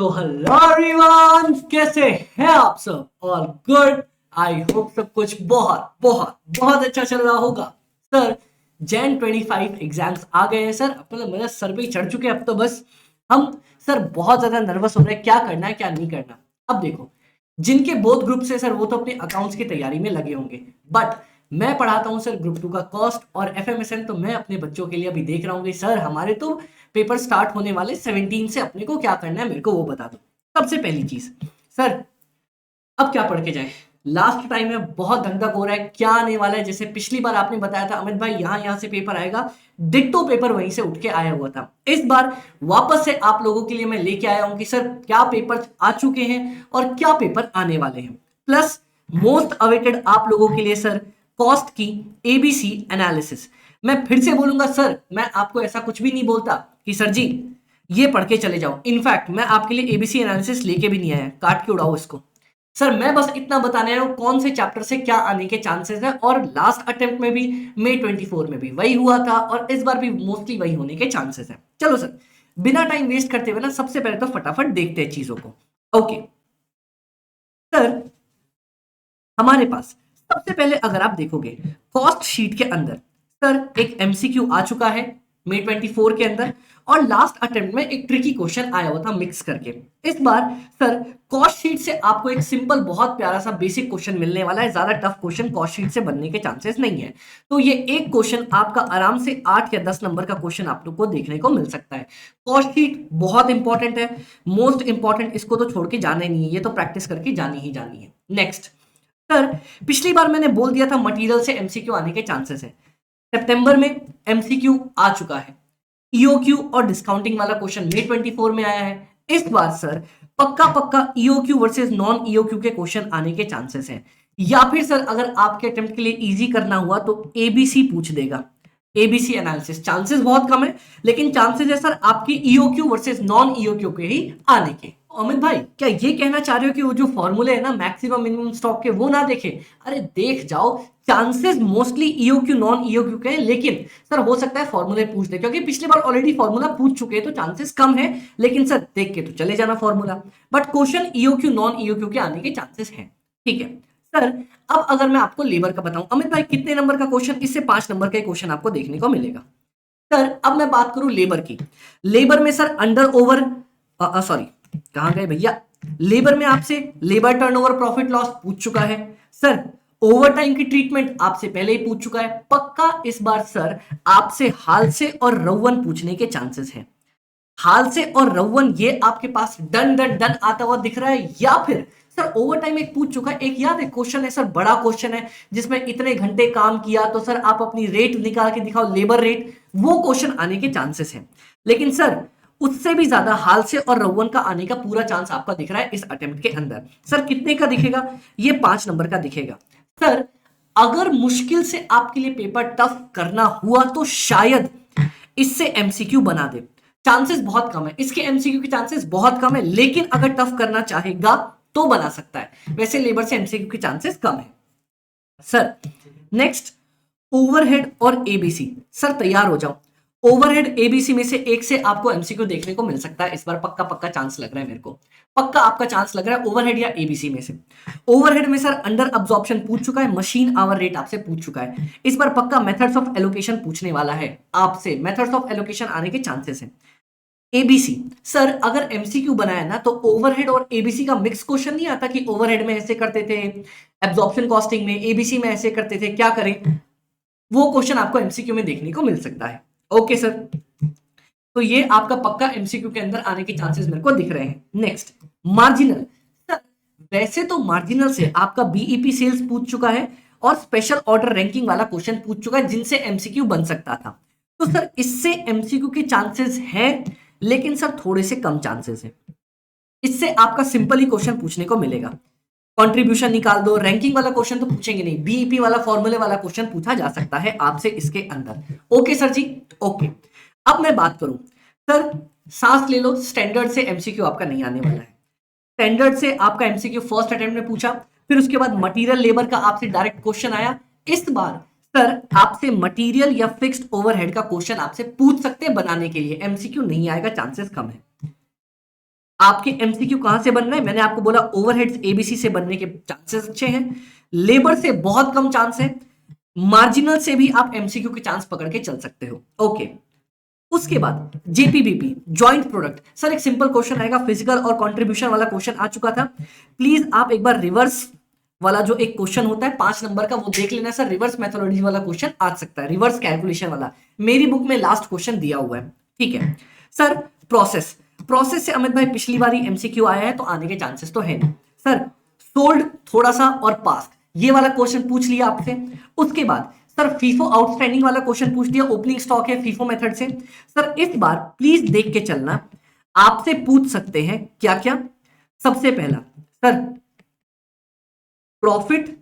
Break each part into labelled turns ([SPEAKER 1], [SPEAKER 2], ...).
[SPEAKER 1] तो hello everyone, कैसे हैं आप सब? All good. आई होप सब कुछ बहुत बहुत बहुत अच्छा चल रहा होगा। सर, जैन 25 एग्जाम्स आ गए हैं सर। मतलब मेरा सर पे ही चढ़ चुके हैं अब तो। बस हम सर बहुत ज्यादा नर्वस हो रहे हैं, क्या करना है क्या नहीं करना। अब देखो, जिनके बोथ ग्रुप से सर वो तो अपने अकाउंट्स की तैयारी में लगे होंगे, बट मैं पढ़ाता हूं सर ग्रुप 2 का कॉस्ट और एफएमएसएन। तो मैं अपने बच्चों के लिए अभी देख रहा हूँ कि सर हमारे तो पेपर स्टार्ट होने वाले 17 से, अपने को क्या करना है मेरे को वो बता दो। सबसे पहली चीज सर, अब क्या पढ़ के जाए? लास्ट टाइम में बहुत धक धक हो रहा है, क्या आने वाला है। जैसे पिछली बार आपने बताया था अमित भाई यहाँ यहाँ से पेपर आएगा, डिट्टो पेपर वहीं से उठ के आया हुआ था। इस बार वापस से आप लोगों के लिए मैं लेके आया हूं कि सर क्या पेपर आ चुके हैं और क्या पेपर आने वाले हैं। प्लस मोस्ट अवेटेड आप लोगों के लिए सर कॉस्ट की एबीसी एनालिसिस। मैं फिर से बोलूंगा सर, मैं आपको ऐसा कुछ भी नहीं बोलता कि सर जी ये पढ़ के चले जाओ। इनफैक्ट मैं आपके लिए एबीसी एनालिसिस लेके भी नहीं आया, काट के उड़ाओ इसको। सर मैं बस इतना बताने आया हूं कौन से चैप्टर से क्या आने के चांसेस है, और लास्ट अटेम्प्ट में भी मई 24 में भी वही हुआ था और इस बार भी मोस्टली वही होने के चांसेस है। चलो सर, बिना टाइम वेस्ट करते हुए ना सबसे पहले तो फटाफट देखते हैं चीजों को। ओके सर, हमारे पास सबसे पहले अगर आप देखोगे कॉस्ट शीट के अंदर सर एक एमसीक्यू आ चुका है मई 24 के अंदर, और लास्ट अटेम्प्ट में एक ट्रिकी क्वेश्चन आया हुआ था मिक्स करके। इस बार सर कॉस्ट शीट से आपको एक सिंपल बहुत प्यारा सा बेसिक क्वेश्चन मिलने वाला है। ज्यादा टफ क्वेश्चन कॉस्ट शीट से बनने के चांसेस नहीं है। तो ये एक क्वेश्चन आपका आराम से 8 या 10 नंबर का क्वेश्चन आप लोग को देखने को मिल सकता है। कॉस्ट शीट बहुत इंपॉर्टेंट है, मोस्ट इंपॉर्टेंट, इसको तो छोड़ के जाना ही नहीं है, ये तो प्रैक्टिस करके जानी ही जानी है। नेक्स्ट सर, पिछली बार मैंने बोल दिया था मटेरियल से एमसीक्यू आने के चांसेस है। सितंबर में एमसीक्यू आ चुका है, ईओक्यू और डिस्काउंटिंग वाला क्वेश्चन मई 24 में आया है। इस बार सर पक्का पक्का ईओक्यू वर्सेस नॉन ईओक्यू के क्वेश्चन आने के चांसेस हैं। या फिर सर अगर आपके अटेम्प्ट के लिए इजी करना हुआ तो एबीसी पूछ देगा, एबीसी एनालिसिस। चांसेस बहुत कम है, लेकिन चांसेस है सर आपकी ईओक्यू वर्सेस नॉन ईओक्यू के ही आने के। अमित भाई क्या ये कहना चाह रहे हो कि वो जो फॉर्मूले है ना मैक्सिमम मिनिमम स्टॉक के, वो ना देखे? अरे देख जाओ, chances mostly EOQ non EOQ के हैं, लेकिन सर हो सकता है फॉर्मूले पूछ दे, क्योंकि पिछली बार ऑलरेडी फॉर्मूला पूछ चुके हैं तो चांसेस कम है। लेकिन सर देख के तो चले जाना formula, but question EOQ non EOQ के आने के चांसेस हैं। ठीक है सर, अब अगर मैं आपको लेबर का बताऊं, अमित भाई कितने नंबर का क्वेश्चन? इससे 5 नंबर का क्वेश्चन आपको देखने को मिलेगा। सर अब मैं बात करूं लेबर की, लेबर में सर अंडर ओवर, सॉरी कहां गए भैया, लेबर में आपसे लेबर टर्नओवर प्रॉफिट लॉस पूछ चुका है। सर ओवर टाइम की ट्रीटमेंट आपसे पहले ही पूछ चुका है। पक्का इस बार सर आपसे हाल से और रउवन पूछने के चांसेस हैं। हाल से और रउवन ये आपके पास डन डन डन आता हुआ दिख रहा है, या फिर सर ओवर टाइम एक पूछ चुका है। एक याद है क्वेश्चन है सर, बड़ा क्वेश्चन है जिसमें इतने घंटे काम किया तो सर आप अपनी रेट निकाल के दिखाओ, लेबर रेट, वो क्वेश्चन आने के चांसेस हैं। लेकिन सर उससे भी ज्यादा हाल से और रउवन का आने का पूरा चांस आपका दिख रहा है इस अटेम्प्ट के अंदर। सर कितने का दिखेगा? ये 5 नंबर का दिखेगा। सर अगर मुश्किल से आपके लिए पेपर टफ करना हुआ तो शायद इससे एमसीक्यू बना दे। चांसेस बहुत कम है, इसके एमसीक्यू के चांसेस बहुत कम है, लेकिन अगर टफ करना चाहेगा तो बना सकता है। वैसे लेबर से एमसीक्यू के चांसेस कम है। सर नेक्स्ट ओवरहेड और एबीसी, सर तैयार हो जाओ। ओवरहेड एबीसी में से एक से आपको एमसीक्यू देखने को मिल सकता है इस बार, पक्का पक्का चांस लग रहा है मेरे को, पक्का आपका चांस लग रहा है ओवरहेड या एबीसी में से। ओवरहेड में सर अंडर अब्जॉर्प्शन पूछ चुका है, मशीन आवर रेट आपसे पूछ चुका है। इस बार पक्का मेथड्स ऑफ एलोकेशन पूछने वाला है आपसे, मेथड्स ऑफ एलोकेशन आने के चांसेस हैं। एबीसी सर अगर एमसीक्यू बनाया ना तो ओवरहेड और एबीसी का मिक्स क्वेश्चन नहीं आता कि ओवरहेड में ऐसे करते थे, एब्जॉर्प्शन कॉस्टिंग में, एबीसी में ऐसे करते थे, क्या करें, वो क्वेश्चन आपको एमसीक्यू में देखने को मिल सकता है। ओके सर, तो ये आपका पक्का एमसीक्यू के अंदर आने के चांसेस मेरे को दिख रहे हैं। नेक्स्ट मार्जिनल, सर वैसे तो मार्जिनल से आपका बीईपी सेल्स पूछ चुका है और स्पेशल ऑर्डर रैंकिंग वाला क्वेश्चन पूछ चुका है जिनसे एमसीक्यू बन सकता था। तो सर इससे एमसीक्यू के चांसेस हैं, लेकिन सर थोड़े से कम चांसेस है। इससे आपका सिंपल ही क्वेश्चन पूछने को मिलेगा, कंट्रीब्यूशन निकाल दो, रैंकिंग वाला क्वेश्चन तो पूछेंगे नहीं, बीईपी वाला फॉर्मूले वाला क्वेश्चन पूछा जा सकता है आपसे इसके अंदर। ओके सर जी, ओके। अब मैं बात करूं सर, सांस ले लो, स्टैंडर्ड से एमसीक्यू आपका नहीं आने वाला है। स्टैंडर्ड से आपका एमसीक्यू फर्स्ट अटेम्प्ट में पूछा, फिर उसके बाद मटेरियल लेबर का आपसे डायरेक्ट क्वेश्चन आया। इस बार सर आपसे मटेरियल या फिक्स्ड ओवरहेड का क्वेश्चन आपसे पूछ सकते हैं बनाने के लिए, एमसीक्यू नहीं आएगा, चांसेस कम है। आपके एमसीक्यू कहां से बन रहे हैं? मैंने आपको बोला ओवरहेड्स एबीसी से बनने के चांसेस अच्छे हैं, लेबर से बहुत कम चांस है, मार्जिनल से भी आप एमसीक्यू के चांस पकड़ के चल सकते हो। ओके, उसके बाद जेपीबीपी जॉइंट प्रोडक्ट। सर एक सिंपल क्वेश्चन आएगा, फिजिकल और कंट्रीब्यूशन वाला क्वेश्चन आ चुका था। प्लीज आप एक बार रिवर्स वाला जो एक क्वेश्चन होता है 5 नंबर का वो देख लेना सर, रिवर्स मेथोडोलॉजी वाला क्वेश्चन आ सकता है, रिवर्स कैलकुलेशन वाला मेरी बुक में लास्ट क्वेश्चन दिया हुआ है, ठीक है सर। प्रोसेस, प्रोसेस से अमित भाई पिछली बार एमसीक्यू आया है तो आने के चांसेस तो है नहीं सर। सोल्ड थोड़ा सा और पास, ये वाला क्वेश्चन पूछ लिया आपसे। उसके बाद सर फीफो आउटस्टैंडिंग वाला क्वेश्चन पूछ दिया, ओपनिंग स्टॉक है फीफो मेथड से। सर इस बार प्लीज देख के चलना, आपसे पूछ सकते हैं क्या क्या। सबसे पहला सर प्रॉफिट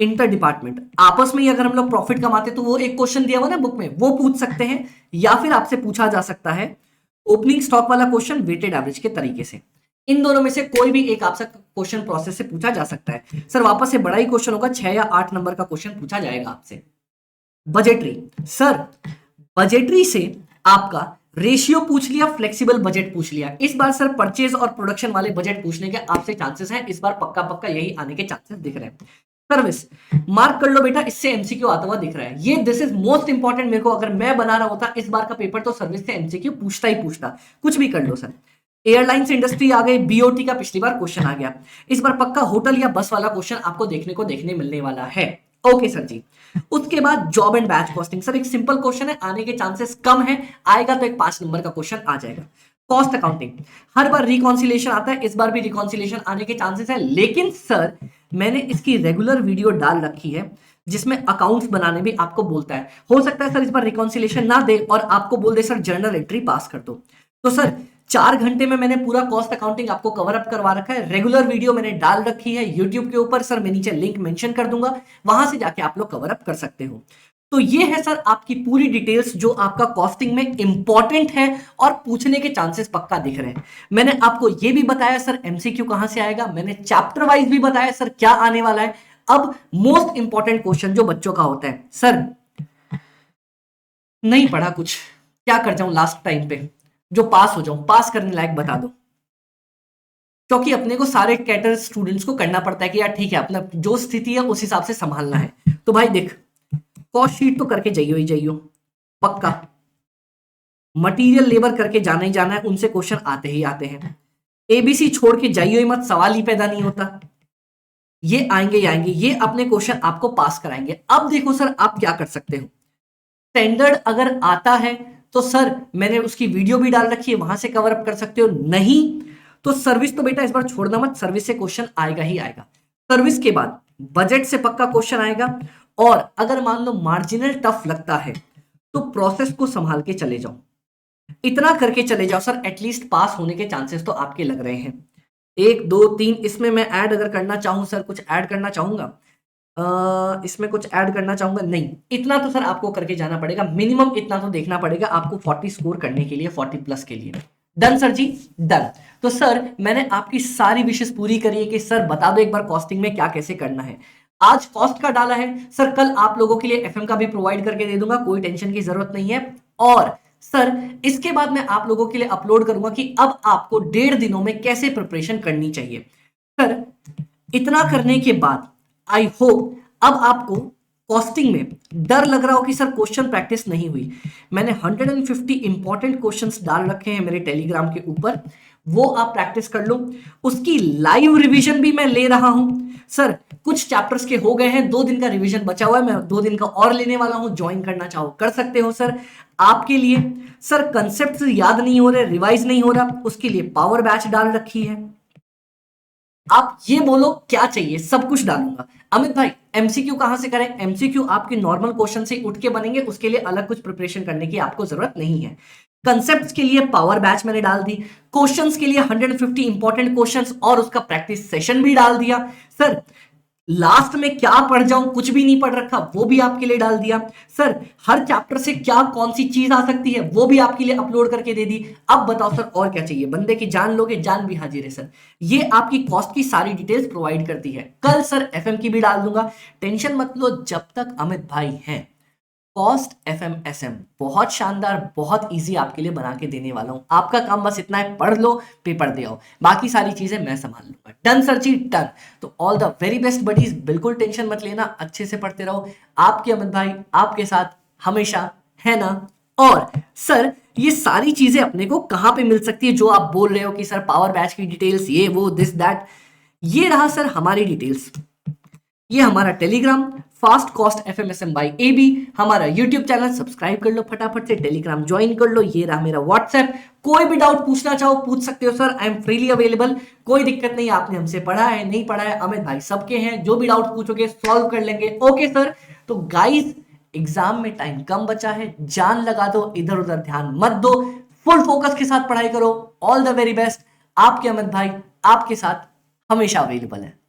[SPEAKER 1] इंटर डिपार्टमेंट, आपस में ही अगर हम लोग प्रॉफिट कमाते तो वो एक क्वेश्चन दिया हुआ ना बुक में, वो पूछ सकते हैं। या फिर आपसे पूछा जा सकता है ओपनिंग स्टॉक वाला क्वेश्चन वेटेड एवरेज के तरीके से। इन दोनों में से कोई भी एक आपसे क्वेश्चन प्रोसेस से पूछा जा सकता है। सर वापस से बड़ा ही क्वेश्चन होगा, 6 या 8 नंबर का क्वेश्चन पूछा जाएगा आपसे। बजटरी, सर बजटरी से आपका रेशियो पूछ लिया, फ्लेक्सिबल बजट पूछ लिया। इस बार सर परचेज और प्रोडक्शन वाले बजट पूछने के आपसे चांसेस हैं, इस बार पक्का पक्का यही आने के चांसेस दिख रहे हैं। सर्विस मार्क कर लो बेटा, इससे एमसीक्यू आता हुआ दिख रहा है, ये दिस इज मोस्ट इंपॉर्टेंट। मेरे को अगर मैं बना रहा होता इस बार का पेपर तो सर्विस से एमसीक्यू पूछता ही पूछता, कुछ भी कर लो सर। एयरलाइंस इंडस्ट्री आ गई, बीओटी का पिछली बार क्वेश्चन आ गया, इस बार पक्का होटल या बस वाला क्वेश्चन आपको देखने मिलने वाला है। ओके सर जी। उसके बाद job and batch costing, sir एक सिंपल क्वेश्चन है, आने के चांसेस कम है, आएगा तो एक 5 नंबर का क्वेश्चन आ जाएगा। कॉस्ट अकाउंटिंग, हर बार रिकॉन्सिलेशन आता है, इस बार भी रिकॉन्सिलेशन आने के चांसेस है, लेकिन सर मैंने इसकी रेगुलर वीडियो डाल रखी है जिसमें अकाउंट्स बनाने भी आपको बोलता है। हो सकता है सर इस बार रिकॉन्सिलेशन ना दे और आपको बोल दे सर जर्नल एंट्री पास कर दो, तो सर 4 घंटे में मैंने पूरा कॉस्ट अकाउंटिंग आपको कवर अप करवा रखा है। रेगुलर वीडियो मैंने डाल रखी है यूट्यूब के ऊपर, सर मैं नीचे लिंक मेंशन कर दूंगा, वहां से जाके आप लोग कवर अप कर सकते हो। तो ये है सर आपकी पूरी डिटेल्स जो आपका कॉस्टिंग में इंपॉर्टेंट है और पूछने के चांसेस पक्का दिख रहे हैं। मैंने आपको ये भी बताया सर एमसीक्यू कहां से आएगा, मैंने चैप्टर वाइज भी बताया सर क्या आने वाला है। अब मोस्ट इंपॉर्टेंट क्वेश्चन जो बच्चों का होता है, सर नहीं पढ़ा कुछ, क्या कर जाऊं लास्ट टाइम पे, जो पास हो जाऊं, पास करने लायक बता दो। क्योंकि अपने को सारे कैटर स्टूडेंट्स को करना पड़ता है कि यार ठीक है अपना जो स्थिति है उस हिसाब से संभालना है। तो भाई देख, कॉस्ट शीट तो करके जाइयो ही जाइयो पक्का, मटेरियल लेबर करके जाना ही जाना है, उनसे क्वेश्चन आते ही आते हैं। एबीसी छोड़ के जाइयो ही मत, सवाल ही पैदा नहीं होता, ये आएंगे ही आएंगे, ये अपने क्वेश्चन आपको पास कराएंगे। अब देखो सर आप क्या कर सकते हो, स्टैंडर्ड अगर आता है तो सर मैंने उसकी वीडियो भी डाल रखी है, वहां से कवर अप कर सकते हो, नहीं तो सर्विस तो बेटा इस बार छोड़ना मत, सर्विस से क्वेश्चन आएगा ही आएगा। सर्विस के बाद बजट से पक्का क्वेश्चन आएगा, और अगर मान लो मार्जिनल टफ लगता है तो प्रोसेस को संभाल के चले जाओ, इतना करके चले जाओ सर, एटलीस्ट पास होने के चांसेस तो आपके लग रहे हैं। 1 2 3 इसमें मैं ऐड अगर करना चाहूं सर, कुछ ऐड करना चाहूंगा, इसमें कुछ ऐड करना चाहूंगा नहीं, इतना तो सर आपको करके जाना पड़ेगा, मिनिमम इतना तो देखना पड़ेगा आपको 40 स्कोर करने के लिए, 40 प्लस के लिए। Done sir ji, done. तो सर मैंने आपकी सारी विशेष पूरी करी है कि सर बता दो एक बार कॉस्टिंग में क्या कैसे करना है। आज कॉस्ट का डाला है सर, कल आप लोगों के लिए एफएम का भी प्रोवाइड करके दे दूंगा, कोई टेंशन की जरूरत नहीं है। और सर इसके बाद मैं आप लोगों के लिए अपलोड करूंगा कि अब आपको 1.5 दिनों में कैसे प्रिपरेशन करनी चाहिए। सर इतना करने के बाद आई होप अब आपको कॉस्टिंग में डर लग रहा हो कि सर क्वेश्चन प्रैक्टिस नहीं हुई। मैंने 150 इंपॉर्टेंट क्वेश्चंस डाल रखे हैं मेरे टेलीग्राम के ऊपर, वो आप प्रैक्टिस कर लो, उसकी लाइव रिवीजन भी मैं ले रहा हूं। सर कुछ चैप्टर्स के हो गए हैं, 2 दिन का रिवीजन बचा हुआ है, मैं 2 दिन का और लेने वाला हूं, ज्वाइन करना चाहो कर सकते हो सर। आपके लिए सर कंसेप्ट याद नहीं हो रहे, रिवाइज नहीं हो रहा, उसके लिए पावर बैच डाल रखी है। आप ये बोलो क्या चाहिए, सब कुछ डालूंगा। अमित भाई एमसीक्यू कहां से करें, एमसीक्यू आपके नॉर्मल क्वेश्चन से उठ के बनेंगे, उसके लिए अलग कुछ प्रिपरेशन करने की आपको जरूरत नहीं है। कंसेप्ट्स के लिए पावर बैच मैंने डाल दी, क्वेश्चंस के लिए 150 इंपॉर्टेंट क्वेश्चंस और उसका प्रैक्टिस सेशन भी डाल दिया। सर लास्ट में क्या पढ़ जाऊं, कुछ भी नहीं पढ़ रखा, वो भी आपके लिए डाल दिया। सर हर चैप्टर से क्या कौन सी चीज आ सकती है वो भी आपके लिए अपलोड करके दे दी। अब बताओ सर और क्या चाहिए, बंदे की जान लोगे, जान भी हाजिर है सर। ये आपकी कॉस्ट की सारी डिटेल्स प्रोवाइड करती है, कल सर एफएम की भी डाल दूंगा, टेंशन मत लो। जब तक अमित भाई हैं कॉस्ट FMSM बहुत शानदार, बहुत इजी आपके लिए बना के देने वाला हूं। आपका काम बस इतना है, पढ़ लो, पेपर दे आओ, बाकी सारी चीजें मैं संभाल लूंगा। Done sir ji, done. तो all the very best buddies, बिल्कुल टेंशन मत लेना, अच्छे से पढ़ते रहो। आपके अमित भाई आपके साथ हमेशा, है ना। और सर ये सारी चीजें अपने को कहां पे मिल सकती है जो आप बोल रहे हो कि सर पावर बैच की डिटेल्स, ये वो दिस दैट। ये रहा सर हमारी डिटेल्स, ये हमारा Telegram fast cost FMSM by AB, हमारा यूट्यूब चैनल सब्सक्राइब कर लो फटाफट से, टेलीग्राम ज्वाइन कर लो, ये रहा मेरा व्हाट्सएप। कोई भी डाउट पूछना चाहो पूछ सकते हो sir, I am freely available, कोई दिक्कत नहीं। आपने हमसे पढ़ा है नहीं पढ़ा है, अमित भाई सबके हैं, जो भी डाउट पूछोगे सॉल्व कर लेंगे। Okay sir. तो गाइस एग्जाम में टाइम कम बचा है, जान लगा दो, इधर उधर ध्यान मत दो, फुल फोकस के साथ पढ़ाई करो। All the very best. आपके अमित भाई आपके साथ हमेशा अवेलेबल है।